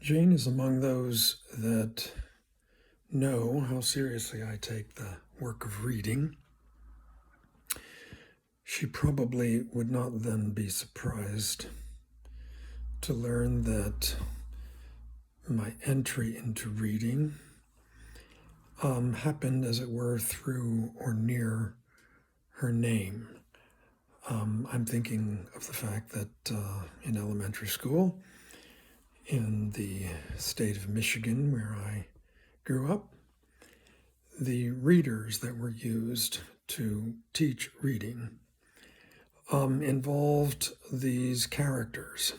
Jane is among those that know how seriously I take the work of reading. She probably would not then be surprised to learn that my entry into reading happened, as it were, through or near her name. I'm thinking of the fact that in elementary school, in the state of Michigan, where I grew up, the readers that were used to teach reading involved these characters,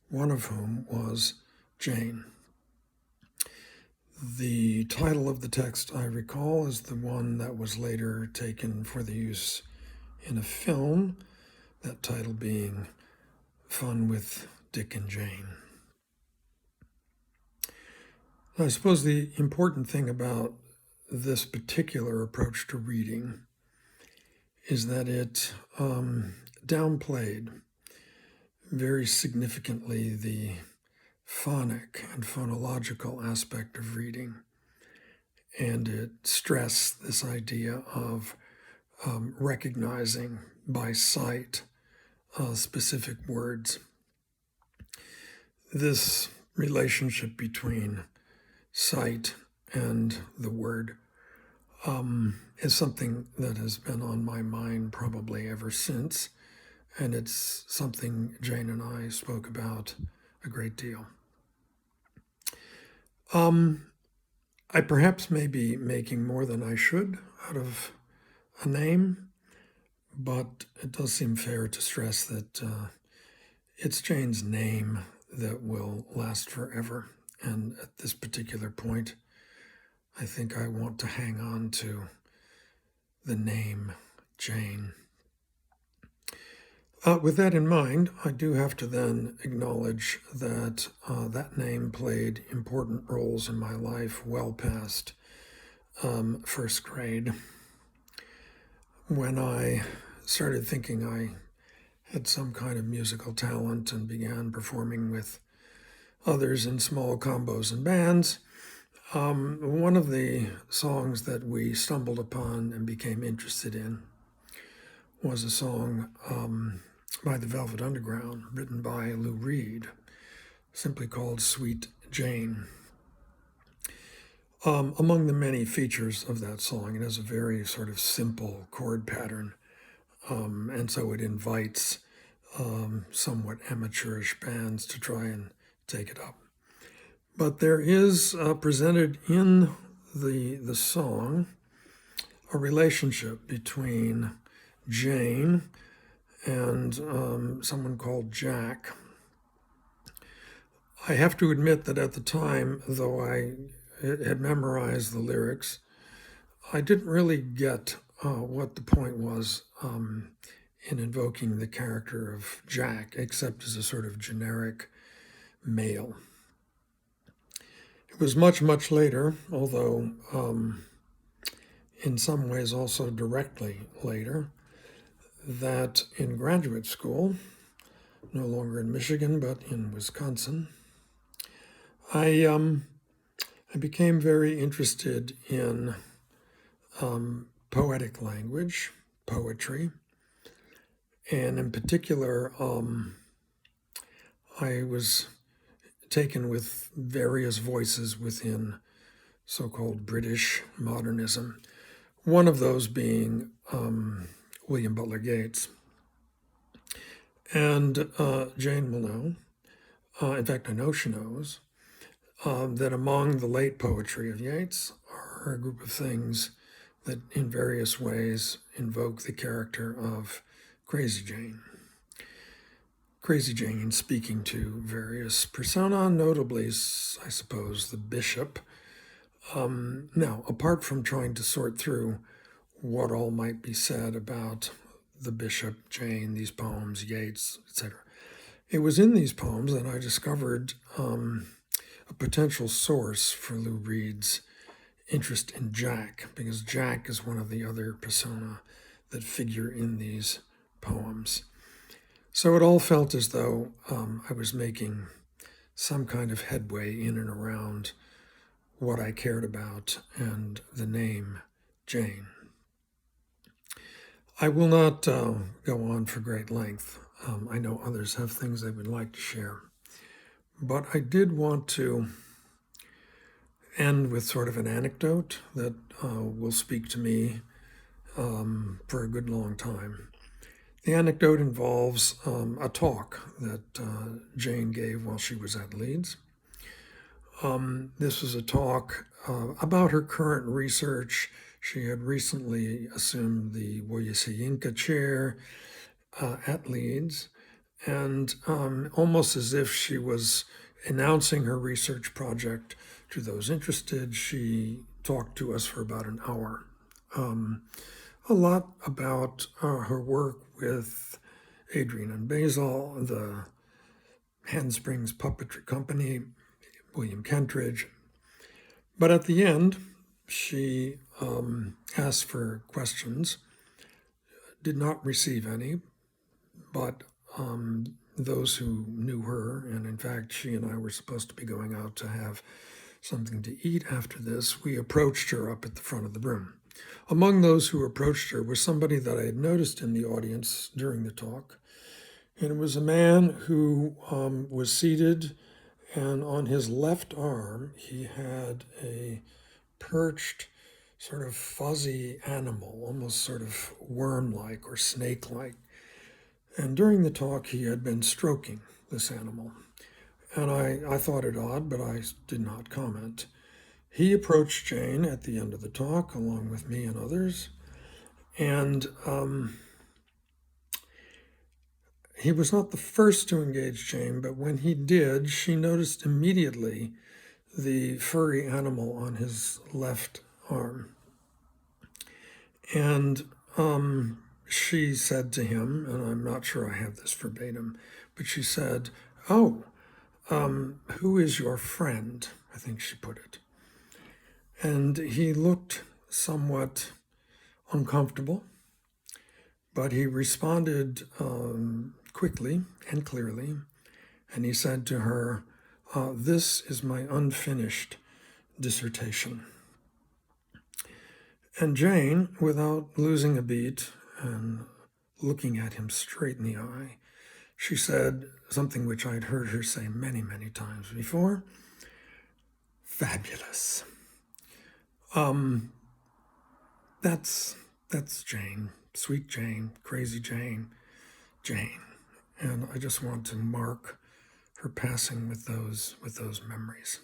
one of whom was Jane. The title of the text, I recall, is the one that was later taken for the use in a film, that title being Fun with Dick and Jane. I suppose the important thing about this particular approach to reading is that it downplayed very significantly the phonic and phonological aspect of reading, and it stressed this idea of recognizing by sight specific words. This relationship between sight and the word is something that has been on my mind probably ever since, and it's something Jane and I spoke about a great deal. I perhaps may be making more than I should out of a name, but it does seem fair to stress that it's Jane's name that will last forever. And at this particular point, I think I want to hang on to the name Jane. With that in mind, I do have to then acknowledge that that name played important roles in my life well past first grade. When I started thinking I had some kind of musical talent and began performing with others in small combos and bands, one of the songs that we stumbled upon and became interested in was a song by the Velvet Underground, written by Lou Reed, simply called Sweet Jane. Among the many features of that song, it has a very sort of simple chord pattern, and so it invites somewhat amateurish bands to try and take it up. But there is presented in the song a relationship between Jane and someone called Jack. I have to admit that at the time, though I had memorized the lyrics, I didn't really get what the point was in invoking the character of Jack, except as a sort of generic male. It was much, much later, although in some ways also directly later, that in graduate school, no longer in Michigan, but in Wisconsin, I became very interested in poetic language, poetry, and in particular, I was taken with various voices within so-called British modernism, one of those being William Butler Yeats. And Jane will know, in fact, I know she knows, that among the late poetry of Yeats are a group of things that in various ways invoke the character of Crazy Jane. Crazy Jane speaking to various persona, notably, I suppose, the bishop. Now, apart from trying to sort through what all might be said about the bishop, Jane, these poems, Yeats, etc., it was in these poems that I discovered a potential source for Lou Reed's interest in Jack, because Jack is one of the other persona that figure in these poems. So it all felt as though I was making some kind of headway in and around what I cared about and the name Jane. I will not go on for great length. I know others have things they would like to share. But I did want to end with sort of an anecdote that will speak to me for a good long time. The anecdote involves a talk that Jane gave while she was at Leeds. This was a talk about her current research. She had recently assumed the Woyesayinka chair at Leeds, and almost as if she was announcing her research project to those interested, she talked to us for about an hour. A lot about her work with Adrian and Basil, the Handsprings Puppetry Company, William Kentridge. But at the end, she asked for questions, did not receive any, but those who knew her, and in fact, she and I were supposed to be going out to have something to eat after this, we approached her up at the front of the room. Among those who approached her was somebody that I had noticed in the audience during the talk, and it was a man who was seated, and on his left arm, he had a perched, sort of fuzzy animal, almost sort of worm-like or snake-like. And during the talk, he had been stroking this animal. And I thought it odd, but I did not comment. He approached Jane at the end of the talk, along with me and others. And he was not the first to engage Jane, but when he did, she noticed immediately the furry animal on his left arm. And she said to him, and I'm not sure I have this verbatim, but she said, "Oh, who is your friend?" I think she put it. And he looked somewhat uncomfortable, but he responded quickly and clearly, and he said to her, "This is my unfinished dissertation." And Jane, without losing a beat and looking at him straight in the eye, she said something which I'd heard her say many, many times before: "Fabulous." That's Jane, sweet Jane, crazy Jane, Jane. And I just want to mark her passing with those memories.